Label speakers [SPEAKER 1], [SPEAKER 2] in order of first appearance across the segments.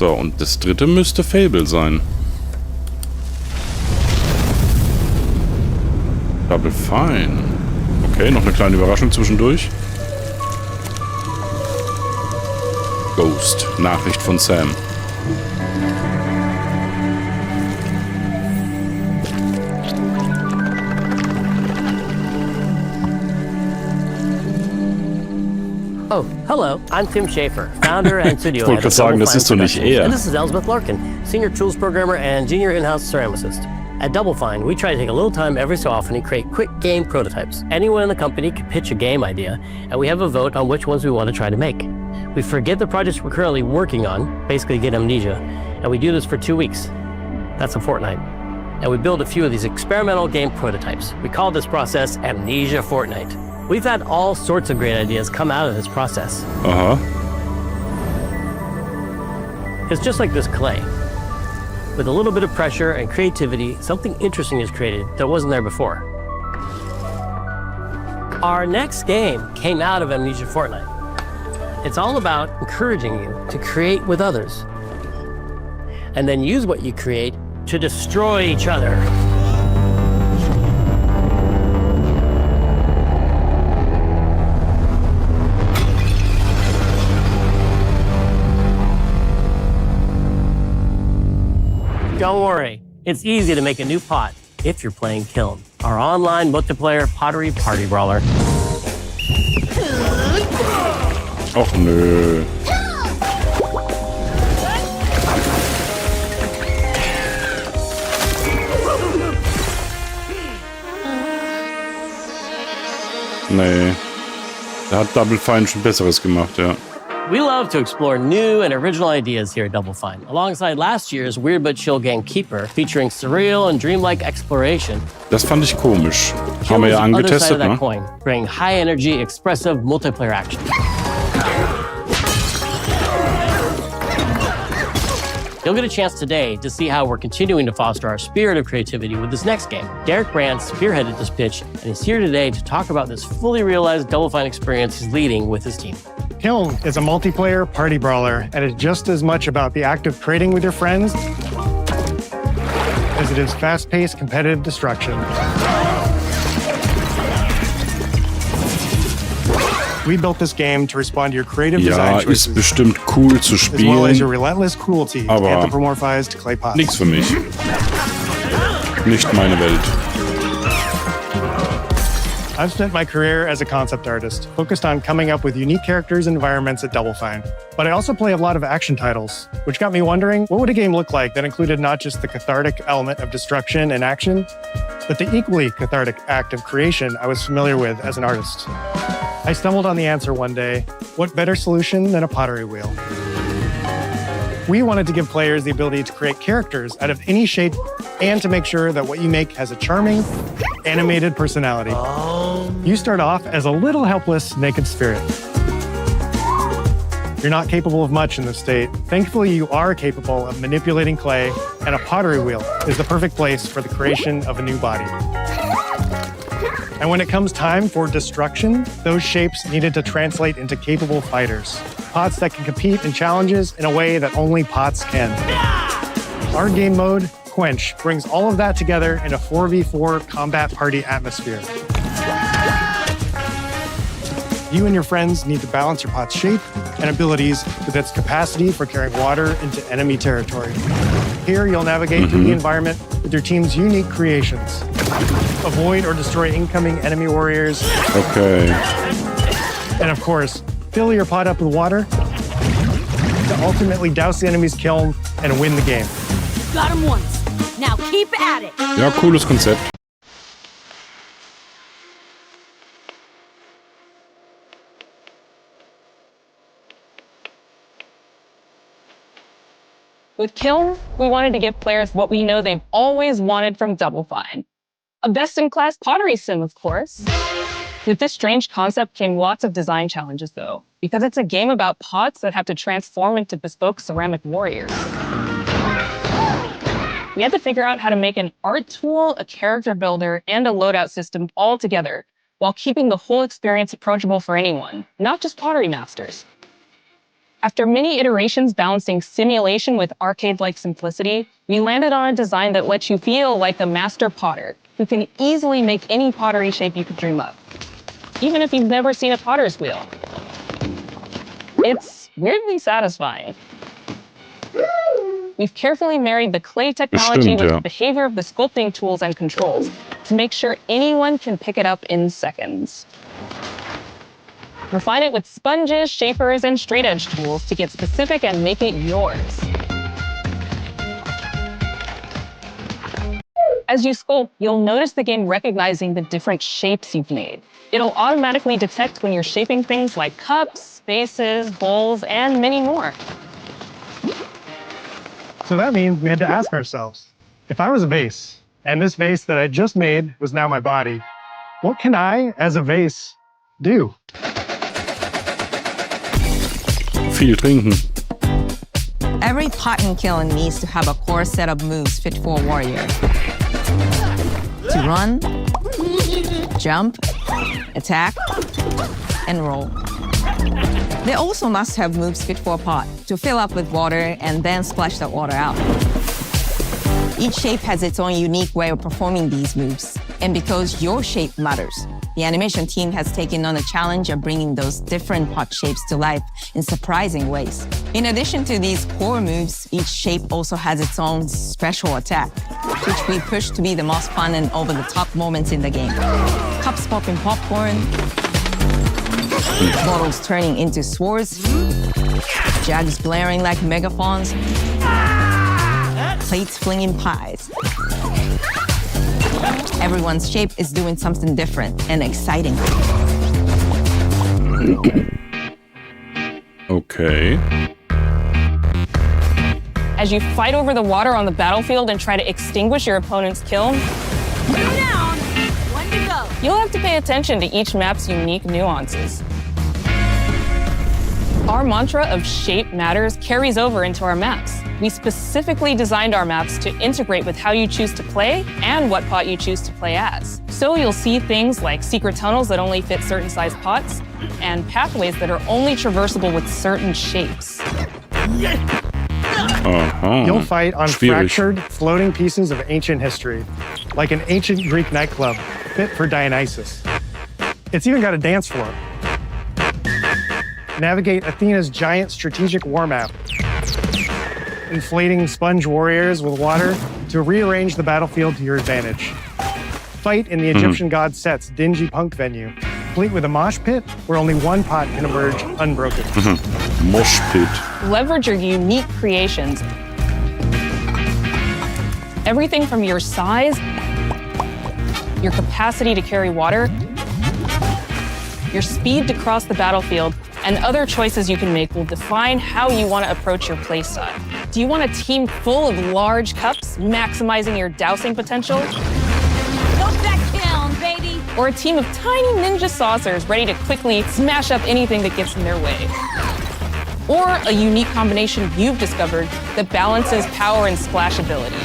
[SPEAKER 1] So, und das dritte müsste Fable sein. Double Fine. Okay, noch eine kleine Überraschung zwischendurch. Ghost. Nachricht von Sam.
[SPEAKER 2] Oh, hello. I'm Tim Schafer, founder and studio
[SPEAKER 1] Ich wollte gerade sagen, das ist doch nicht er.
[SPEAKER 2] And this is Elizabeth Larkin, senior tools programmer and junior in-house ceramicist. At Double Fine, we try to take a little time every so often and create quick game prototypes. Anyone in the company can pitch a game idea, and we have a vote on which ones we want to try to make. We forget the projects we're currently working on, basically get amnesia, and we do this for 2 weeks. That's a fortnight. And we build a few of these experimental game prototypes. We call this process Amnesia Fortnight. We've had all sorts of great ideas come out of this process. It's just like this clay. With a little bit of pressure and creativity, something interesting is created that wasn't there before. Our next game came out of Amnesia Fortnight. It's all about encouraging you to create with others, and then use what you create to destroy each other. Don't worry, it's easy to make a new pot if you're playing Kiln, our online multiplayer pottery party brawler.
[SPEAKER 1] Och nö. Nee. Da hat Double Fine schon Besseres gemacht, ja.
[SPEAKER 2] We love to explore new and original ideas here at Double Fine, alongside last year's Weird But Chill game Keeper, featuring surreal and dreamlike exploration.
[SPEAKER 1] Das fand ich komisch. Haben wir ja angetestet, ne?
[SPEAKER 2] Coin, bring high energy, expressive multiplayer action. You'll get a chance today to see how we're continuing to foster our spirit of creativity with this next game. Derek Brand spearheaded this pitch, and he's here today to talk about this fully realized Double Fine experience he's leading with his team.
[SPEAKER 3] Kiln is a multiplayer party brawler, and it's just as much about the act of trading with your friends as it is fast-paced competitive destruction. We built this game to respond to your creative design choices,
[SPEAKER 1] ist bestimmt cool zu
[SPEAKER 3] as well as your
[SPEAKER 1] spielen,
[SPEAKER 3] relentless cruelty to
[SPEAKER 1] aber
[SPEAKER 3] anthropomorphized clay pots.
[SPEAKER 1] nichts für mich. Nicht meine Welt.
[SPEAKER 3] I've spent my career as a concept artist, focused on coming up with unique characters and environments at Double Fine. But I also play a lot of action titles, which got me wondering, what would a game look like that included not just the cathartic element of destruction and action, but the equally cathartic act of creation I was familiar with as an artist? I stumbled on the answer one day. What better solution than a pottery wheel? We wanted to give players the ability to create characters out of any shape and to make sure that what you make has a charming, animated personality. You start off as a little helpless, naked spirit. You're not capable of much in this state. Thankfully, you are capable of manipulating clay, and a pottery wheel is the perfect place for the creation of a new body. And when it comes time for destruction, those shapes needed to translate into capable fighters. Pots that can compete in challenges in a way that only pots can. Our game mode, Quench, brings all of that together in a 4v4 combat party atmosphere. You and your friends need to balance your pot's shape and abilities with its capacity for carrying water into enemy territory. Here, you'll navigate through the environment with your team's unique creations. Avoid or destroy incoming enemy warriors.
[SPEAKER 1] Okay.
[SPEAKER 3] And of course, fill your pot up with water to ultimately douse the enemy's kiln and win the game.
[SPEAKER 4] Got him once. Now keep at it.
[SPEAKER 1] Ja, cooles Konzept.
[SPEAKER 5] With Kiln, we wanted to give players what we know they've always wanted from Double Fine. A best-in-class pottery sim, of course. With this strange concept came lots of design challenges, though, because it's a game about pots that have to transform into bespoke ceramic warriors. We had to figure out how to make an art tool, a character builder, and a loadout system all together, while keeping the whole experience approachable for anyone, not just pottery masters. After many iterations balancing simulation with arcade-like simplicity, we landed on a design that lets you feel like a master potter who can easily make any pottery shape you could dream up, even if you've never seen a potter's wheel. It's weirdly satisfying. We've carefully married the clay technology with the behavior of the sculpting tools and controls to make sure anyone can pick it up in seconds. Refine it with sponges, shapers, and straight edge tools to get specific and make it yours. As you sculpt, you'll notice the game recognizing the different shapes you've made. It'll automatically detect when you're shaping things like cups, vases, bowls, and many more.
[SPEAKER 3] So that means we had to ask ourselves, if I was a vase, and this vase that I just made was now my body, what can I, as a vase, do?
[SPEAKER 1] Viel trinken.
[SPEAKER 6] Every pot and kiln needs to have a core set of moves fit for a warrior. To run, jump, attack, and roll. They also must have moves fit for a pot to fill up with water and then splash that water out. Each shape has its own unique way of performing these moves. And because your shape matters, the animation team has taken on the challenge of bringing those different pot shapes to life in surprising ways. In addition to these core moves, each shape also has its own special attack, which we push to be the most fun and over-the-top moments in the game. Cups popping popcorn, bottles turning into swords, jugs blaring like megaphones, plates flinging pies. Everyone's shape is doing something different and exciting.
[SPEAKER 1] Okay.
[SPEAKER 5] As you fight over the water on the battlefield and try to extinguish your opponent's kiln,
[SPEAKER 4] Down. One to go.
[SPEAKER 5] you'll have to pay attention to each map's unique nuances. Our mantra of shape matters carries over into our maps. We specifically designed our maps to integrate with how you choose to play and what pot you choose to play as. So you'll see things like secret tunnels that only fit certain size pots and pathways that are only traversable with certain shapes.
[SPEAKER 3] You'll fight on
[SPEAKER 1] Schwierig.
[SPEAKER 3] fractured, floating pieces of ancient history, like an ancient Greek nightclub fit for Dionysus. It's even got a dance floor. Navigate Athena's giant strategic war map, inflating sponge warriors with water to rearrange the battlefield to your advantage. Fight in the Egyptian god Set's dingy punk venue, complete with a mosh pit where only one pot can emerge unbroken.
[SPEAKER 1] Mosh pit.
[SPEAKER 5] Leverage your unique creations. Everything from your size, your capacity to carry water, your speed to cross the battlefield, and other choices you can make will define how you want to approach your playstyle. Do you want a team full of large cups, maximizing your dousing potential?
[SPEAKER 4] Go that kiln, baby.
[SPEAKER 5] Or a team of tiny ninja saucers ready to quickly smash up anything that gets in their way? Or a unique combination you've discovered that balances power and splashability?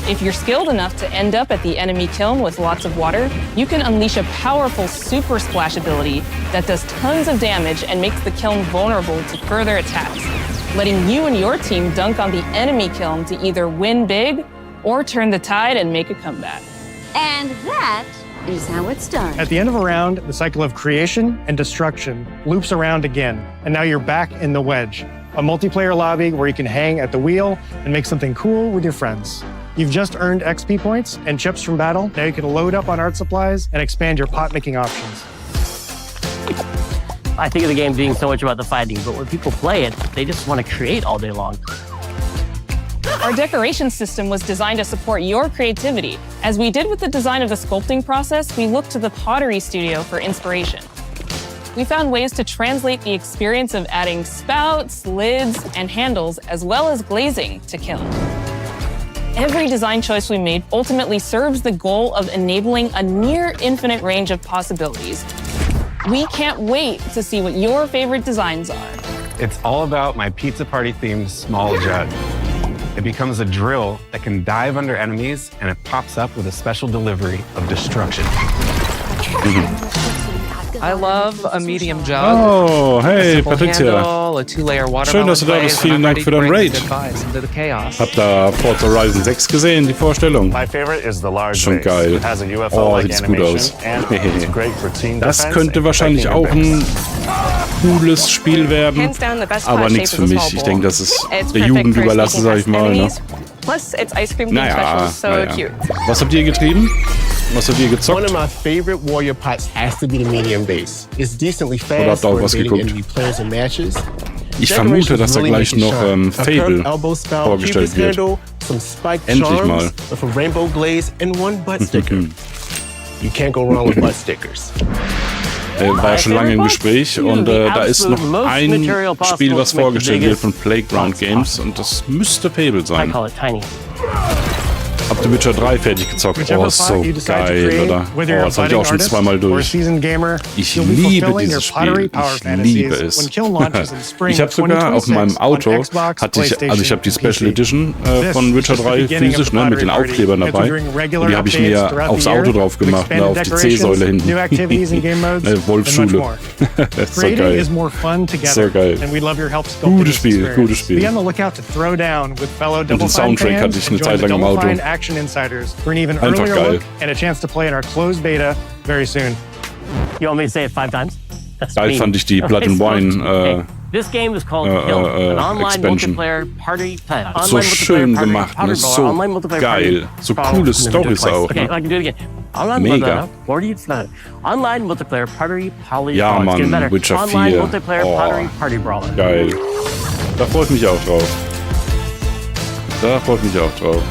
[SPEAKER 5] If you're skilled enough to end up at the enemy kiln with lots of water, you can unleash a powerful super splash ability that does tons of damage and makes the kiln vulnerable to further attacks, letting you and your team dunk on the enemy kiln to either win big or turn the tide and make a comeback.
[SPEAKER 4] And that is how it's done.
[SPEAKER 3] At the end of a round, the cycle of creation and destruction loops around again, and now you're back in the wedge, a multiplayer lobby where you can hang at the wheel and make something cool with your friends. You've just earned XP points and chips from battle. Now you can load up on art supplies and expand your pot-making options.
[SPEAKER 2] I think of the game being so much about the fighting, but when people play it, they just want to create all day long.
[SPEAKER 5] Our decoration system was designed to support your creativity. As we did with the design of the sculpting process, we looked to the Pottery Studio for inspiration. We found ways to translate the experience of adding spouts, lids, and handles, as well as glazing to Kiln. Every design choice we made ultimately serves the goal of enabling a near infinite range of possibilities. We can't wait to see what your favorite designs are.
[SPEAKER 7] It's all about my pizza party themed small jug. It becomes a drill that can dive under enemies, and it pops up with a special delivery of destruction.
[SPEAKER 8] I love a medium jug.
[SPEAKER 1] Oh, hey,
[SPEAKER 8] Simple
[SPEAKER 1] Patricia.
[SPEAKER 8] handle, a 2-layer
[SPEAKER 1] Schön, dass du da bist. Vielen Dank für dein Raid. Hab da Forza Horizon 6 gesehen, die Vorstellung.
[SPEAKER 9] My favorite is the large
[SPEAKER 1] Schon
[SPEAKER 9] vase.
[SPEAKER 1] geil.
[SPEAKER 9] It has a
[SPEAKER 1] Oh,
[SPEAKER 9] UFO-like
[SPEAKER 1] sieht gut aus.
[SPEAKER 9] animation and it's great for team
[SPEAKER 1] Das
[SPEAKER 9] defense
[SPEAKER 1] könnte
[SPEAKER 9] and
[SPEAKER 1] wahrscheinlich auch
[SPEAKER 9] protecting
[SPEAKER 1] ein cooles Spiel werden,
[SPEAKER 5] Hands down the best
[SPEAKER 1] aber
[SPEAKER 5] pot
[SPEAKER 1] nichts
[SPEAKER 5] shape
[SPEAKER 1] für
[SPEAKER 5] is a
[SPEAKER 1] mich.
[SPEAKER 5] small
[SPEAKER 1] Ich denke,
[SPEAKER 5] bowl.
[SPEAKER 1] das ist
[SPEAKER 5] It's
[SPEAKER 1] der
[SPEAKER 5] perfect
[SPEAKER 1] Jugend
[SPEAKER 5] for
[SPEAKER 1] überlassen,
[SPEAKER 5] sneaking
[SPEAKER 1] sag ich
[SPEAKER 5] past
[SPEAKER 1] mal. Ne?
[SPEAKER 5] enemies. Plus, it's ice cream themed
[SPEAKER 1] Naja,
[SPEAKER 5] special, so
[SPEAKER 1] naja.
[SPEAKER 5] cute.
[SPEAKER 1] Was habt ihr getrieben? Was habt ihr
[SPEAKER 10] One
[SPEAKER 1] gezockt?
[SPEAKER 10] of my favorite warrior pots has to be the medium base. It's decently
[SPEAKER 1] Oder habt
[SPEAKER 10] fast
[SPEAKER 1] ihr auch
[SPEAKER 10] for
[SPEAKER 1] was
[SPEAKER 10] invading
[SPEAKER 1] geguckt?
[SPEAKER 10] enemy players and matches.
[SPEAKER 1] Ich vermute, dass da gleich noch Fable vorgestellt wird.
[SPEAKER 10] Some spiked
[SPEAKER 1] Endlich
[SPEAKER 10] charms
[SPEAKER 1] mal.
[SPEAKER 10] with a rainbow glaze and one butt sticker. You can't go wrong with butt stickers.
[SPEAKER 1] War schon lange im Gespräch und da ist noch ein Spiel, was vorgestellt wird von Playground Games und das müsste Fable
[SPEAKER 2] I
[SPEAKER 1] sein.
[SPEAKER 2] call it tiny.
[SPEAKER 1] Habt ihr Witcher 3 fertig gezockt?
[SPEAKER 3] Whichever
[SPEAKER 1] Oh, ist so
[SPEAKER 3] pot you decide to
[SPEAKER 1] geil,
[SPEAKER 3] create,
[SPEAKER 1] oder?
[SPEAKER 3] whether
[SPEAKER 1] Oh,
[SPEAKER 3] you're a
[SPEAKER 1] das habe ich auch
[SPEAKER 3] budding
[SPEAKER 1] schon
[SPEAKER 3] artist
[SPEAKER 1] zweimal
[SPEAKER 3] or a
[SPEAKER 1] durch.
[SPEAKER 3] seasoned gamer,
[SPEAKER 1] Ich
[SPEAKER 3] you'll be
[SPEAKER 1] liebe
[SPEAKER 3] fulfilling
[SPEAKER 1] dieses
[SPEAKER 3] your pottery
[SPEAKER 1] Spiel.
[SPEAKER 3] power
[SPEAKER 1] Ich
[SPEAKER 3] fantasies
[SPEAKER 1] liebe es.
[SPEAKER 3] when Kiln launches in spring
[SPEAKER 1] Ich habe sogar auf meinem
[SPEAKER 3] 2026
[SPEAKER 1] Auto,
[SPEAKER 3] on Xbox,
[SPEAKER 1] also ich habe die
[SPEAKER 3] PlayStation,
[SPEAKER 1] Special
[SPEAKER 3] PC.
[SPEAKER 1] Edition
[SPEAKER 3] This
[SPEAKER 1] von Witcher
[SPEAKER 3] is the
[SPEAKER 1] 3
[SPEAKER 3] beginning of
[SPEAKER 1] physisch,
[SPEAKER 3] the
[SPEAKER 1] ne, mit
[SPEAKER 3] pottery
[SPEAKER 1] den
[SPEAKER 3] party,
[SPEAKER 1] Aufklebern
[SPEAKER 3] as we
[SPEAKER 1] dabei.
[SPEAKER 3] bring regular
[SPEAKER 1] Und die habe ich
[SPEAKER 3] updates
[SPEAKER 1] mir
[SPEAKER 3] throughout
[SPEAKER 1] aufs
[SPEAKER 3] the
[SPEAKER 1] Auto
[SPEAKER 3] year,
[SPEAKER 1] drauf gemacht, ne,
[SPEAKER 3] expanded
[SPEAKER 1] auf die C-Säule
[SPEAKER 3] decorations,
[SPEAKER 1] hinten.
[SPEAKER 3] new activities and game modes,
[SPEAKER 1] Ne,
[SPEAKER 3] and much
[SPEAKER 1] Wolfschule.
[SPEAKER 3] more.
[SPEAKER 1] Das ist so
[SPEAKER 3] Creating
[SPEAKER 1] geil.
[SPEAKER 3] is more fun together,
[SPEAKER 1] Sehr geil.
[SPEAKER 3] and we'd love your help sculpting
[SPEAKER 1] Gutes
[SPEAKER 3] this
[SPEAKER 1] Spiel,
[SPEAKER 3] experience.
[SPEAKER 1] gutes Spiel.
[SPEAKER 3] Be on the lookout to throw down with fellow Double
[SPEAKER 1] den
[SPEAKER 3] Fine
[SPEAKER 1] Soundtrack hatte
[SPEAKER 3] fans
[SPEAKER 1] ich eine
[SPEAKER 3] and join
[SPEAKER 1] Zeit
[SPEAKER 3] the
[SPEAKER 1] lang im
[SPEAKER 3] Double
[SPEAKER 1] Auto.
[SPEAKER 3] Fine Action Insiders for an even
[SPEAKER 1] Einfach
[SPEAKER 3] earlier
[SPEAKER 1] geil.
[SPEAKER 3] look and a chance to play in our closed beta very soon.
[SPEAKER 2] You want me to say it 5 times? That's
[SPEAKER 1] Geil
[SPEAKER 2] mean.
[SPEAKER 1] fand ich die Blood and Wine.
[SPEAKER 2] This game is called Kiln, an online
[SPEAKER 1] Expansion.
[SPEAKER 2] multiplayer party.
[SPEAKER 1] So schön gemacht, ne? So geil. So coole Storys auch.
[SPEAKER 2] Okay,
[SPEAKER 1] Ne?
[SPEAKER 2] I can do it again. Online
[SPEAKER 1] Mega.
[SPEAKER 2] Online multiplayer pottery poly.
[SPEAKER 1] Ja,
[SPEAKER 2] it's getting
[SPEAKER 1] Mann,
[SPEAKER 2] better.
[SPEAKER 1] Witcher
[SPEAKER 2] Online
[SPEAKER 1] 4.
[SPEAKER 2] multiplayer
[SPEAKER 1] Oh.
[SPEAKER 2] pottery party brawler.
[SPEAKER 1] Geil. Da freue ich mich auch drauf. Da freue ich mich auch drauf.